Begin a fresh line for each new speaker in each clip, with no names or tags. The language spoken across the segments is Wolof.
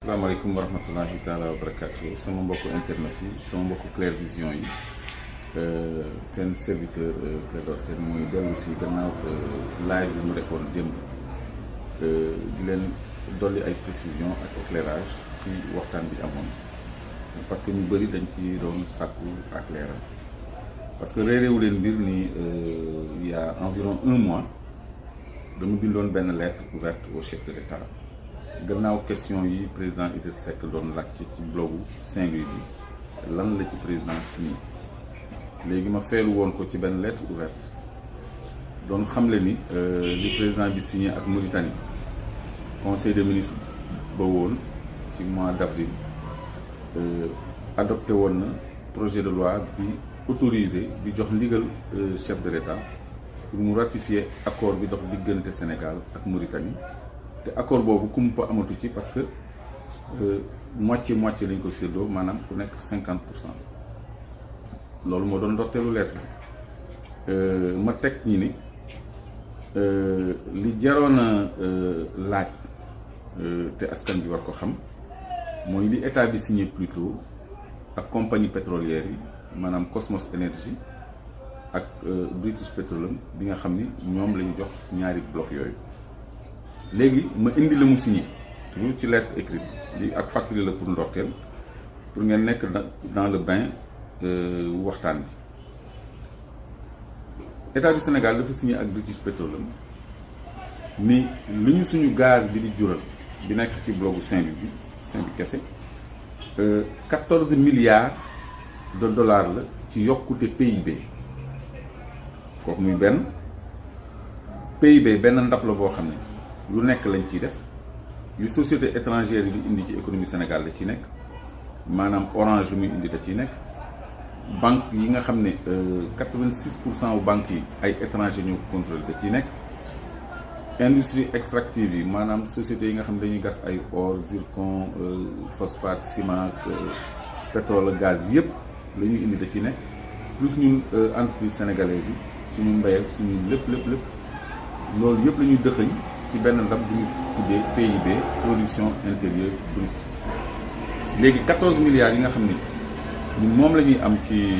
asalaamaaleykum wa rahmatullahi taala wa barakaatu sama mbokku internet yi sama mbokku Clair Vision yi seen serviteur Clédor Sène mooy dellu si gannaaw live bi mu defoon démb di leen dolli ay précision ak éclairage ci waxtaan bi amoon parce que ñu bëri dañ ci doon sàkku ak leeral parce que réeréewu leen mbir ni il y a environ un mois dama bindoon benn lettre ouverte au chef de l'État gannaaw question yi président Idrissa Seck doon laajte ci blogu Saint-Louis bi lan la ci président signé léegi ma feelu woon ko ci benn lettre ouverte doon xamle ni li président bi signé ak Mauritanie conseil des ministres ba woon ci mois d'avril adopté woon na projet de loi bi autorisé bi jox ndigal chef de l'État pour mu ratifier accord bi dox diggante Sénégal ak Mauritanie te accord boobu kumpa amatu ci parce que moitié lañ ko séddoo maanaam ku nekk 50%. loolu moo doon ndorteelu lettre ma teg ñi ni li jaroon a laaj te askan bi war ko xam mooy li état bi signé plutôt ak compagnie pétrolière yi maanaam Cosmos Energy ak British Petroleum bi nga xam ni ñoom la ñu jox ñaari bloc yooyu. léegi ma indi la mu signé toujours ci lettre écrite li ak fàttali la pour ndorteel pour ngeen nekk dans le bain waxtaan bi état du Sénégal dafa signé ak British Petroleum ni lu ñu suñu gaz bi di jural bi nekk ci blogu Saint-Louis kese 14 milliards de dollars la ci yokkute PIB kooku muy benn PIB benn ndab la boo xam ne lu nekk lañ ciy def li société étrangère yi di indi ci économie Sénégal da ciy nekk maanaam Orange lu muy indi da ciy nekk banque yi nga xam ne 86% wu banques yi ay étranger ñoo ko contrôlé da ciy nekk industrie extractive yi maanaam sociétés yi nga xam ne dañuy gas ay or zircon phosphate ciment pétrole gaz yëpp la ñuy indi da ciy nekk plus ñun entreprise sénégalaise yi suñu mbéy ak suñu lépp loolu yëpp la ñuy dëxëñ ci benn ndab bu ñu tuddee PIB production intérieure brute léegi 14 milliards yi nga xam ne ñun moom la ñuy am ci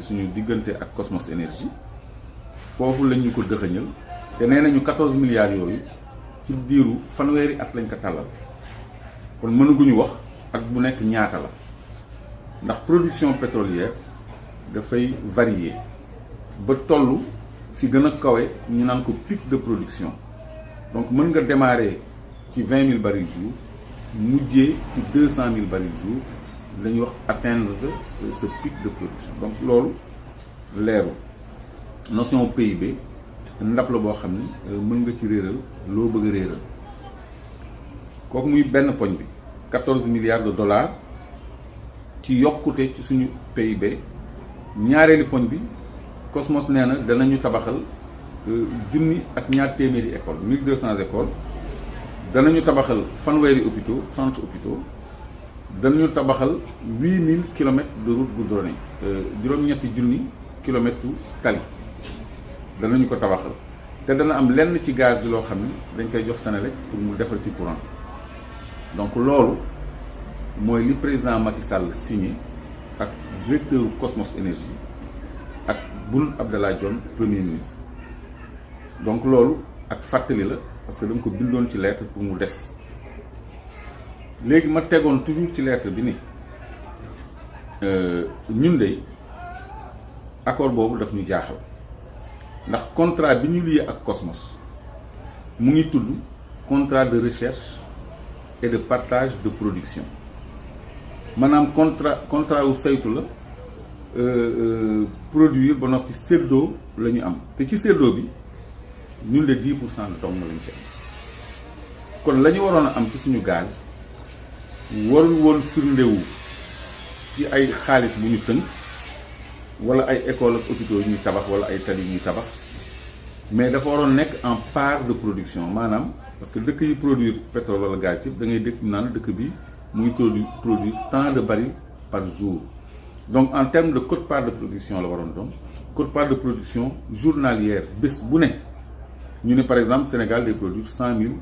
suñu diggante ak Cosmos Energy foofu lañ ñu ko dëxëñal te nee nañu 14 milliards yooyu ci diiru fanweeri at lañ ko tàllal kon mënaguñu wax ak bu nekk ñaata la ndax production pétrolière dafay varier ba tollu fi gën a kawe ñu naan ko pic de production donc mën nga démarrer ci 20 000 barils jour mujjee ci 200 000 barils jour la ñuy wax atteindre ce pic de production donc loolu leeru notion PIB ndab la boo xam ni mën nga ci réeral loo bëgg a réeral kooku muy benn poñ bi 14 milliards de dollars ci yokkute ci suñu PIB ñaareelu poñ bi Cosmos nee na danañu tabaxal junni ak ñaar téeméeri école 1200 écoles danañu tabaxal fanweeri hôpitaux 30 hôpitaux danañu tabaxal 8000 kilomètres de route goudronnée juróom-ñetti junni kilomètres tali danañu ko tabaxal te dana am lenn ci gaz bi loo xam ni dañ koy jox Senelec pour mu defar ci courant donc loolu mooy li président Macky Sall signé ak directeur Cosmos Energy ak Boun Abdallah Dionne premier ministre donc loolu ak fàttali la parce que dama ko bindoon ci lettre pour mu des léegi ma tegoon toujours ci lettre bi ni ñun de accord boobu daf ñu jaaxal ndax contrat bi ñu lié ak Cosmos mu ngi tudd contrat de recherche et de partage de production maanaam contrat wu saytu la produire ba noppi séddoo la ñu am te ci séddoo bi ñun de 10% de dong lañ ci am kon la ñu waroon a am ci suñu gaz warul woon firndewu ci ay xaalis bu ñu tënk wala ay école ak hôpitaux yu ñuy tabax wala ay tali yu ñuy tabax mais dafa waroon nekk en part de production maanaam parce que dëkk yi produire pétrole wala gaz yëpp da ngay dëkk naan dëkk bi muy produire tant de barils par jour donc en termes de quote-part de production la waroon doon quote-part de production journalière bés bu ne ñu ne par exemple Sénégal day produire 100 000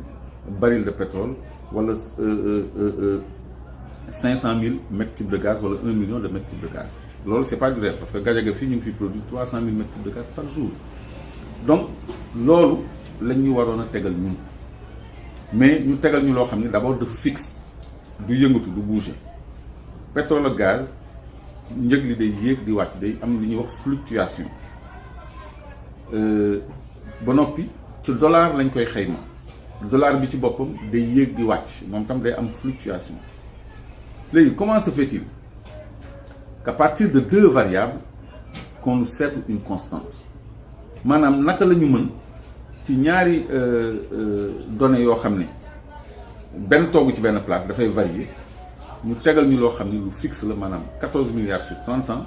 baril de pétrole wala 500 000 mètres cubes de gaz wala 1 million de mètres cubes de gaz. Loolu c'est pas du rêve parce que Gadiaga fii ñu ngi fi produit 300 000 mètres cubes de gaz par jour. Donc loolu lañ ñu waroon a tegal ñun mais ñu tegal ñu loo xam ne d'abord dafa fixe du yëngatu du bouger. Pétrole ak gaz njëg li day yéeg di wàcc day am li ñuy wax fluctuation ba noppi ci dollar lañ koy xayma dollar bi ci boppam day yéeg di wàcc moom tam day am fluctuation. Léegi comment se fait-il qu'à partir de 2 variables qu'on nous serve une constante maanaam naka la ñu mën ci ñaari données yoo xam ne benn toogu ci benn place dafay varier ñu tegal ñu loo xam ne lu fixe la maanaam 14 milliards sur 30 ans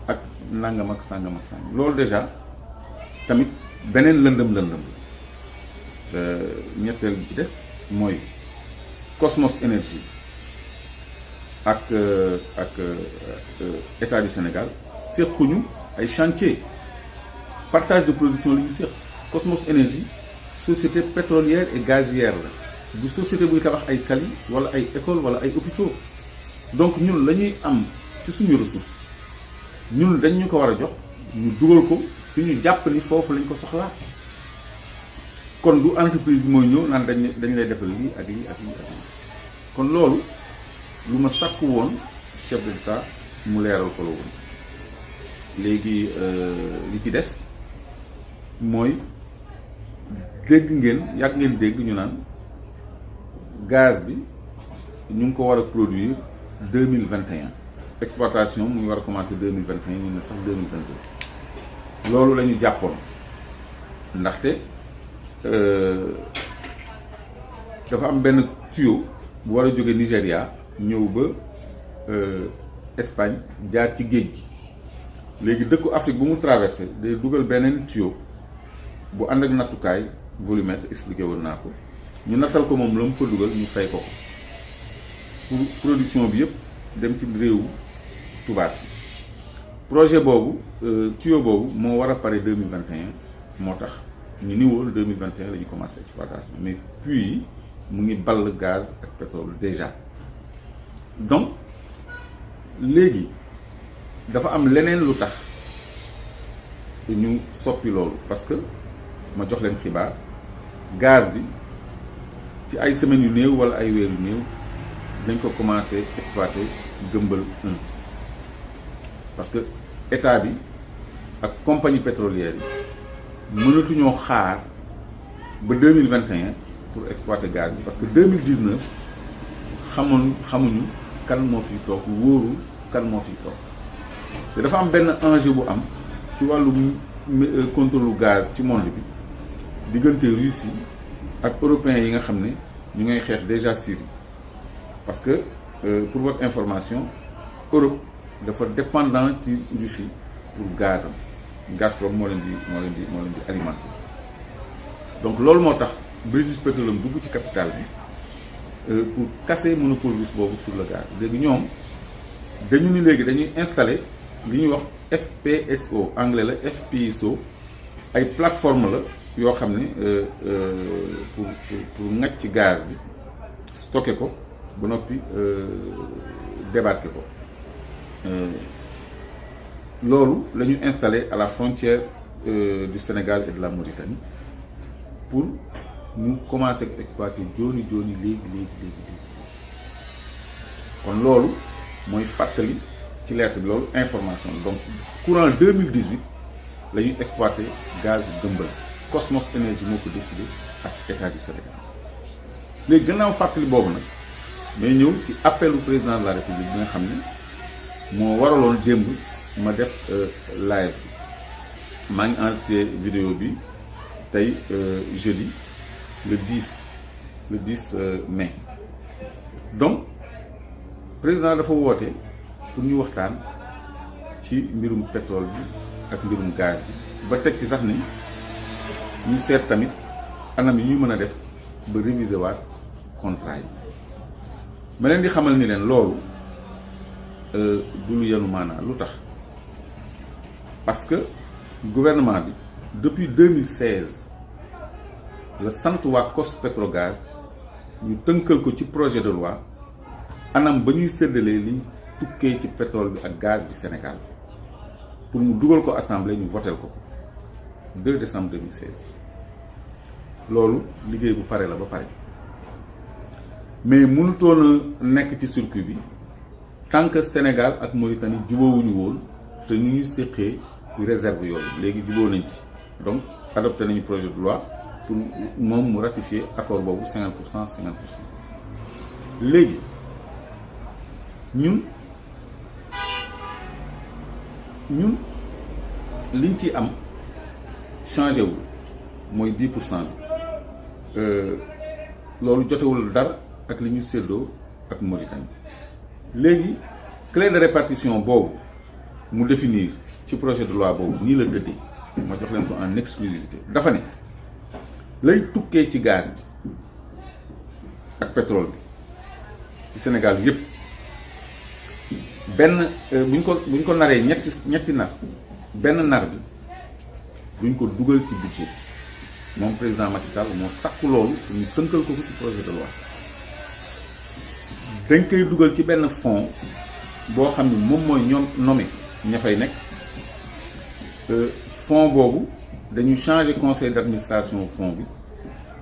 ak nangam ak sangam ak sangam loolu déjà tamit beneen lëndëm la ñetteel bi ci des mooy Cosmos Énergie ak État du Sénégal séquñu ay chantier partage de production li ñu séq Cosmos Énergie société pétrolière et gazière la du société buy tabax ay tali wala ay école wala ay hôpitaux donc ñun la ñuy am ci suñu ressource ñun dañ ñu ko war a jox ñu dugal ko fi ñu jàpp ni foofu lañ ko soxlaa kon du entreprise bi mooy ñëw naan dañ lay defal lii ak lii ak lii ak lii kon loolu lu ma sàkk woon chef de l'État mu leeral ko la woon léegi li ci des mooy dégg ngeen yàgg ngeen dégg ñu naan gaz bi ñu ngi ko war a produire 2021 exploitation mu ngi war a commencer 2021 ñu ne sax 2022 loolu la ñu jàppoon ndaxte dafa am benn tuyau bu war a jóge Nigéria ñëw ba Espagne jaar ci géej gi léegi dëkku Afrique bu mu traversé day dugal beneen tuyau bu ànd ak nattukaay volumètre expliqué woon naa ko ñu nattal ko moom la mu ko dugal ñu fay ko pour production bi yëpp dem ci réewu tubaab bi projet boobu tuyau boobu moo war a pare 2021 moo tax ñu ni woon 2021 la ñu commencé exploitation mais puis mu ngi ball gaz ak pétrole déjà donc léegi dafa am leneen lu tax ñu soppi loolu parce que ma jox leen xibaar gaz bi ci ay semaines yu néew wala ay weer yu néew dañ ko commencé exploiter Gëmbël 1 parce que état bi ak compagnie pétrolière yi mënatuñoo xaar ba 2021 pour exploiter gaz bi parce que 2019 xamuñu kan moo fiy toog wóorul kan moo fiy toog te dafa am benn enjeu bu am ci wàllu contrôle gaz ci monde bi diggante Russie ak européens yi nga xam ne ñu ngay xeex déjà Syrie parce que pour votre information Europe dafa dépendant ci Russie pour gazam Gazprom moo leen di alimenter donc loolu moo tax British Petroleum dugg ci capital bi pour casser monopole russe boobu sur le gaz léegi ñoom dañu ni léegi dañuy installer li ñuy wax FPSO anglais la FPSO ay plateforme la yoo xam ne pour ngacc ci gaz bi stocké ko ba noppi débarquer ko loolu la ñu installé à la frontière du Sénégal et de la Mauritanie pour ñu commencer exploiter jooni léegi kon loolu mooy fàttali ci lettre bi loolu information donc courant 2018 la ñuy exploiter gaz Gëmbël Cosmos Énergie moo ko décidé ak état du Sénégal léegi gannaaw fàttali boobu nag mais ñëw ci appelu président de la République bi nga xam ne moo waraloon démb ma def live bi maa ngi enregistré vidéo bi tey jeudi le 10 mai donc président dafa woote pour ñu waxtaan ci mbirum pétrole bi ak mbirum gaz bi ba teg ci sax ni ñu seet tamit anam yi ñu mën a def ba réviser waat contrat yi ma leen di xamal ni leen loolu du lu yenu maanaa lu tax parce que gouvernement bi depuis 2016 la sant waa COS Petrogaz ñu tënkal ko ci projet de loi anam ba ñuy séddalee li tukkee ci pétrole bi ak gaz bi Sénégal pour mu dugal ko assemblée ñu votel ko 2 décembre 2016 loolu liggéey bu pare la ba pare mais mënutoon a nekk ci circuit bi tant que Sénégal ak Mauritanie jubóowuñu woon te ñu séqee réserve yooyu léegi jubóo nañ ci donc adopté nañu projet de loi pour moom mu ratifier accord boobu 50% léegi ñun liñ ci am changé wul mooy 10% bi loolu jotewul dara ak li ñu séddoo ak Mauritanie léegi clé de répartition boobu mu définir ci projet de loi boobu nii la tëddee ma jox leen ko en exclusivité dafa ne lay tukkee ci gaz bi ak pétrole bi ci Sénégal yépp benn buñ ko naree ñetti nar benn nar bi duñ ko dugal ci budget moom président Macky Sall moo sakku loolu ñu tënkal ko ci projet de loi dañ koy dugal ci benn fonds boo xam ni moom mooy ñoom nommé ña fay nekk fonds boobu dañu changer conseil d'administration fonds bi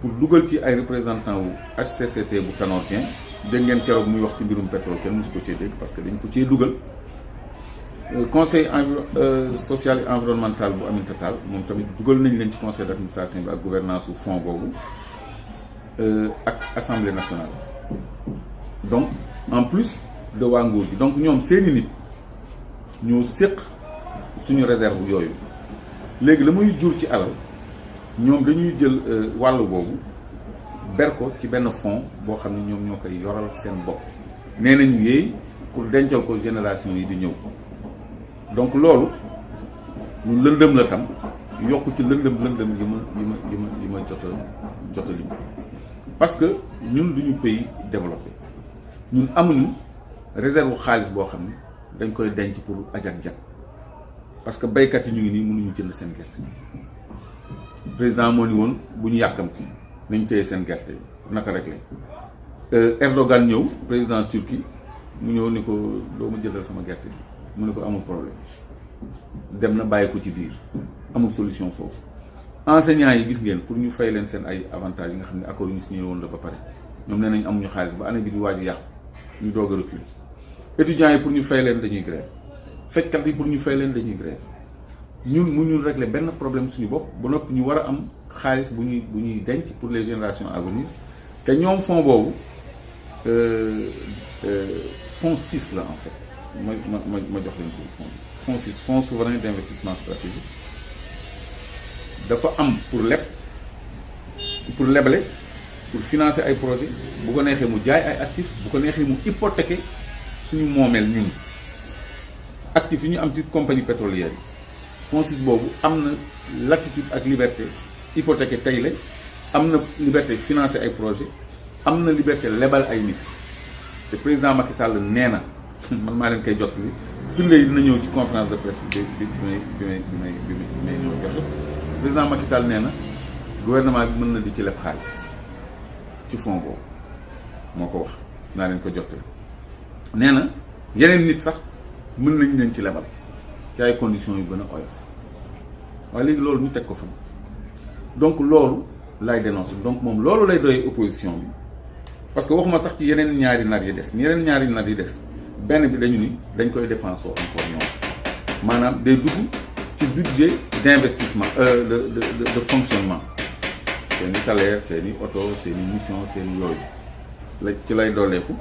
pour dugal ci ay représentants wu HCCT bu Tanor Dieng dégg ngeen keroog muy wax ci mbirum pétrole kenn mosu ko cee dégg parce que dañ ko cee dugal conseil social et environnemental bu Aminata Tall moom tamit dugal nañ leen ci conseil d'administration bi ak gouvernance su fonds boobu ak assemblée nationale donc en plus de waa nguur gi donc ñoom seeni nit ñoo séq suñu réserve yooyu léegi la muy jur ci alal ñoom dañuy jël wàll boobu ber ko ci benn fonds boo xam ne ñoom ñoo koy yoral seen bopp nee nañu yéey pour dencal ko génération yi di ñëw donc loolu lu lëndëm la tam yokk ci lëndëm yi ma jota lim parce que ñun duñu pays développé ñun amuñu réserve xaalis boo xam ne dañ koy denc pour ajak-jak parce que baykat yi ñu ngi nii mënuñu jënd seen gerte président moo ni woon bu ñu yàkkamti nañ téye seen gerte naka rek la Erdogan ñëw président Turquie mu ñëw ni ko doo ma jëndal sama gerte bi mu ne ko amul problème dem na bàyyi ko ci biir amul solution foofu enseignants yi gis ngeen pour ñu fay leen seen ay avantages yi nga xam ne accord yu ñu signé woon la ba pare ñoom nee nañ amuñu xaalis ba année bi di waaju yàqu ñu doog a reculer étudiants yi pour ñu fay leen dañuy grève fajkat yi pour ñu fay leen dañuy grève ñun mu ñu régler benn problème suñu bopp ba noppi ñu war a am xaalis bu ñuy denc pour les générations à venir te ñoom fonds boobu fonds 6 la en fait ma jox leen ko fonds 6 fonds souverain d'investissement stratégique dafa am pour leble pour financer ay projets bu ko neexee mu jaay ay actifs bu ko neexee mu hypothéquer suñu moomeel ñun actifs yi ñu am ci compagnie pétrolière yi fonds 6 boobu am na latitude ak liberté hypothéquer tey la am na liberté financer ay projets am na liberté lebal ay nit te président Macky Sall nee na man maa leen koy jot li firnde yi dina ñëw ci conférence de presse bi may ñëw joxe président Macky Sall nee na gouvernement bi mën na di ci leb xaalis ci fonds boobu moo ko wax naa leen ko jottali nee na yeneen nit sax mën nañ leen ci lebal ci ay conditions yu gën a oyof waaye léegi loolu ñu teg ko fan donc loolu lay dénoncer donc moom loolu lay doyee opposition bi parce que waxuma sax ci yeneen ñaari nar yi des yeneen ñaari nar yi des benn bi dañu ni dañ koy dépenser encore ñoom maanaam day dugg ci budget d'investissement de fonctionnement seeni salaire seeni oto seeni mission seeni yooyu la ci lay dooleeku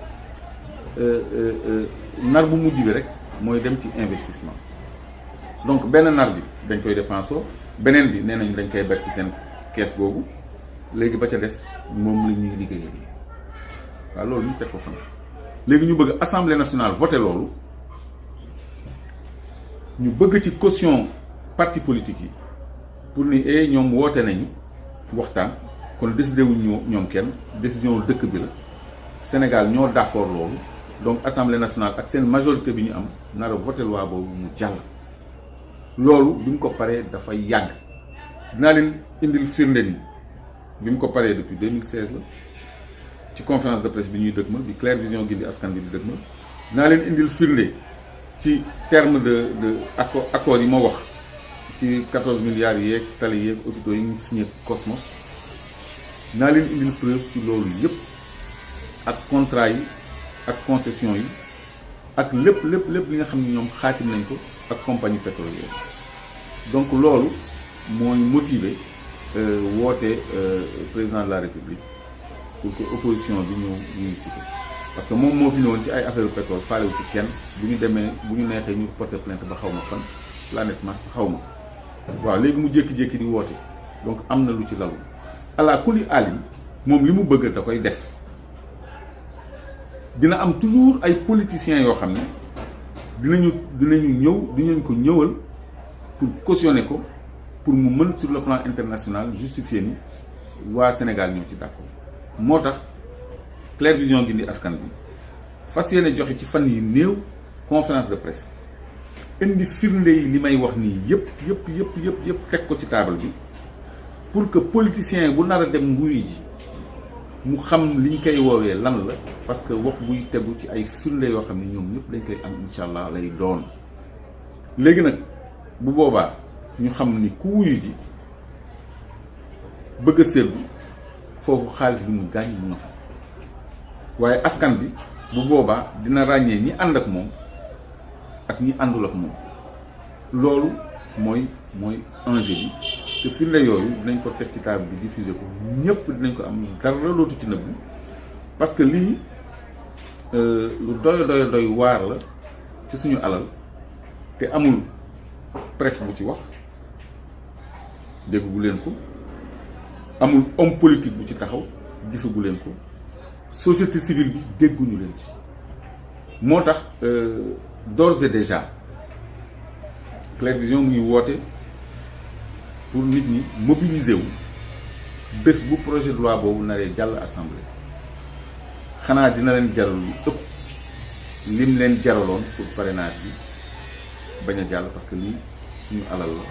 nar bu mujj bi rek mooy dem ci investissement donc benn nar bi dañ koy dépenser beneen bi nee nañu dañ koy ber ci seen kees googu léegi ba ca des moom la ñuy liggéeyee waaw loolu ñu teg ko fan léegi ñu bëgg assemblée nationale voté loolu ñu bëgg ci caution parti politique yi pour ni ñoom woote nañu waxtaan kon décidé wuñ ñoom kenn décision dëkk bi la Sénégal ñoo d'accord loolu donc assemblée nationale ak seen majorité bi ñu am nar a voté loi boobu mu jàll loolu bi mu ko paree dafay yàgg dinaa leen indil firnde ni bi mu ko paree depuis 2016 la ci conférence de presse bi ñuy dëgmal bi Claire Vision Gindi Askan bi di dëgmal dinaa leen indil firnde ci terme de accord yi ma wax ci 14 milliards yeeg tali yeeg hôpitaux yi ñu signé Cosmos dinaa leen indil preuve ci loolu yëpp ak contrat yi ak concession yi ak lépp li nga xam ne ñoom xaatim nañ ko ak compagnie pétrolière donc loolu mooy motiver woote président de la République pour que opposition bi ñuy cité parce que moom moo fi ñëwoon ci ay affaire pétrole faalewu ci kenn bu ñu demee bu ñu neexee ñu porter plainte ba xaw ma fan planète Mars xaw ma waaw léegi mu jékki-jékki di woote donc am na lu ci lalu ala kuli alim moom li mu bëgg da koy def dina am toujours ay politiciens yoo xam ne dinañu dinañ ko ñëwal pour cautionner ko pour mu mën sur le plan international justifier ni waa Sénégal ñoo ci d'accord moo tax Claire Vision Gindi Askan bi fas yéene joxe ci fan yi néew conférence de presse indi firnde yi li may wax nii yëpp teg ko ci table bi pour que politicien bu nar a dem nguy ji mu xam liñ koy woowee lan la parce que wax buy tegu ci ay firnde yoo xam ne ñoom ñëpp dañ koy am incha allah lay doon léegi nag bu boobaa ñu xam ni ku wuyu ji bëgg a séddu foofu xaalis bi mu gaañ mu nga fa waaye askan bi bu boobaa dina ràññee ñi ànd ak moom ak ñi àndul ak moom loolu mooy enjeu bi te firnde yooyu dinañ ko teg ci table bi diffuser ko ñëpp dinañ ko am dara lootu ci nëbbu parce que lii lu doy waar la ci suñu alal te amul presse bu ci wax déggu leen ko amul homme politique bu ci taxaw gisagu leen ko société civile bi dégguñu leen ci moo tax d'ores et déjà Claire Vision mu ngi woote pour nit ñi mobiliser wu bés bu projet de loi boobu naree jàll assemblée xanaa dina leen jaral lu ëpp lim leen jaraloon pour parrainage bi bañ a jàll parce que lii suñu alal la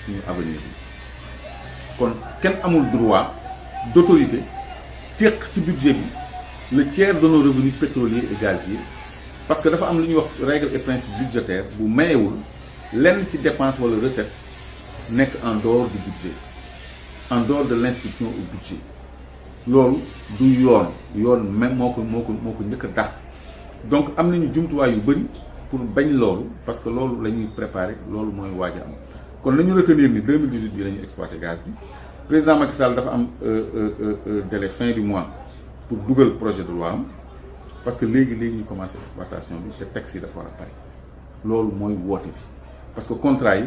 suñu avenir bi kon kenn amul droit d'autorité teq ci budget bi le tiers de nos revenus pétroliers et gaziers parce que dafa am lu ñuy wax règle et principe budgétaire bu mayewul lenn ci dépense wala recette nekk en dehors du budget en dehors de l'inscription au budget loolu du yoon même moo ko njëkk a dàq donc am nañu jumtuwaay yu bëri pour bañ loolu parce que loolu la ñuy préparer loolu mooy waaj a am kon nañu retenir ni 2018 bi la ñuy exploiter gaz bi président Macky Sall dafa am délai fin du mois pour dugal projet de loi am parce que léegi ñu commencé exploitation bi te texte yi dafa war a pare loolu mooy woote bi parce que contrat yi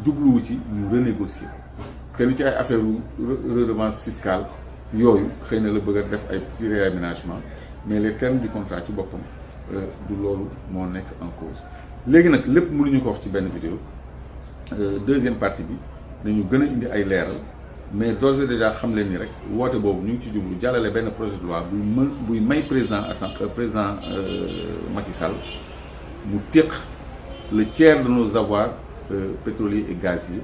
jubluwu ci ñu renégocier xëy na ci ay affaire redevance fiscale yooyu xëy na la bëgg a def ay petits réaménagements mais les termes du contrat ci boppam du loolu moo nekk en cause léegi nag lépp mënuñu ko wax ci benn vidéo deuxième partie bi dañu gën a indi ay leeral mais d'ores et déjà xam leen ni rek woote boobu ñu ngi ci jublu jàllale benn projet de loi buy may président Macky Sall mu téq le tiers de nos avoirs pétroliers et gaziers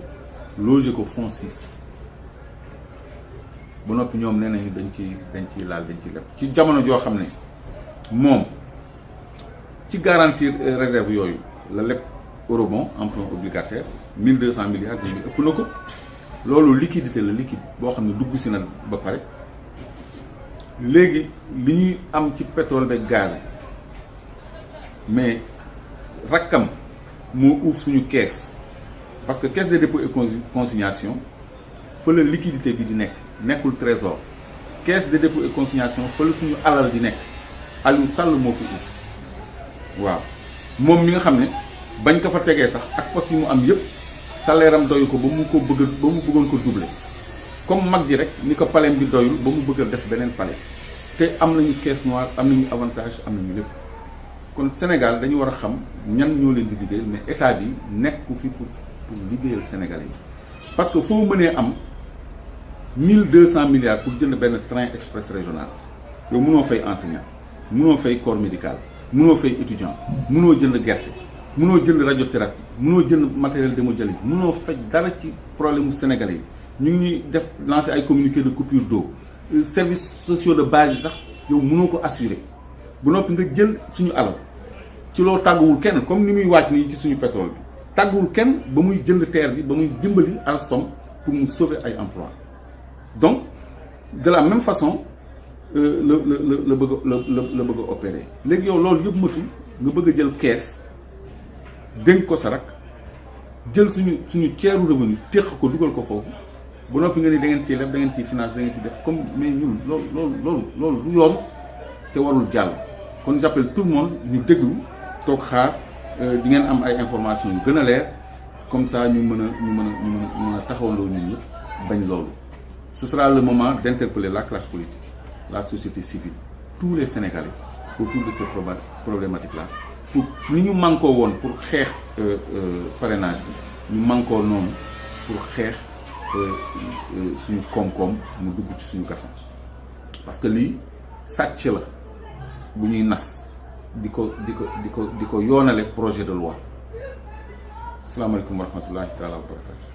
logé ko fonds 6 ba noppi ñoom nee nañu dañ ciy laal dañ ciy leb ci jamono joo xam ne moom ci garantir réserve yooyu la leb eurobond emprunt obligataire 1200 milliards léegi ëpp na ko loolu liquidité la liquide boo xam ne dugg si na ba pare léegi li ñuy am ci pétrole beeg gaz mais rakkam moo uuf suñu caisse parce que caisse de dépôt et consignation fa la liquidité bi di nekkul trésor caisse de dépôt et consignation fa la suñu alal di nekk Aliou Sall moo ko uuf waaw moom mi nga xam ne bañ ko fa tegee sax ak poste yi mu am yëpp salaire am doyu ko ba mu bëggoon ko doubler comme mag ji rek ni ko palais bi doyul ba mu bëgg a def beneen palais te am nañu caisse noire am nañu avantage am nañu lépp kon Sénégal dañu war a xam ñan ñoo leen di liggéeyal mais état bi nekku fi pour liggéeyal Sénégalais yi parce que foo mënee am 1200 milliards pour jënd benn train express régional yow mënoo fay enseignant mënoo fay corps médical mënoo fay étudiant mënoo jënd gerte mënoo jënd radiothérapie mënoo jënd matériel d'hémodialyse mënoo faj dara ci problème mu Sénégalais yi ñu ngi ñuy def lancer ay communiqué de coupure d'eau services sociaux de base yi sax yow mënoo ko assurer bu noppi nga jël suñu alal ci loo tàgguwul kenn comme ni muy wàcc nii ci suñu pétrole bi tàgguwul kenn ba muy jënd terre bi ba muy dimbali Alstom pour mu sauver ay emploi donc de la même façon la bëgg a opérer léegi yow loolu yëpp matul nga bëgg a jël kees dénk ko sa rak jël suñu ceeru revenu téq ko dugal ko foofu ba noppi nga ni da ngeen ciy leb da ngeen ciy finance da ngeen ciy def comme mais ñun loolu du yoon te warul jàll. kon j'appelle tout le monde ñu déglu toog xaar di ngeen am ay informations yu gën a leer comme ça ñu mën a taxawandoo ñun ñëpp bañ loolu. Ce sera le moment d'interpeller la classe politique, la société civile, tous les Sénégalais autour de ces problématiques-là pour ni ñu mànkoo woon pour xeex parrainage bi ñu mànkoo noonu pour xeex suñu koom-koom mu dugg ci suñu gafam parce que lii sàcc la bu ñuy nas di ko yoonale projet de loi. Asalaamaaleykum wa rahmatullahi taala wa barakatu.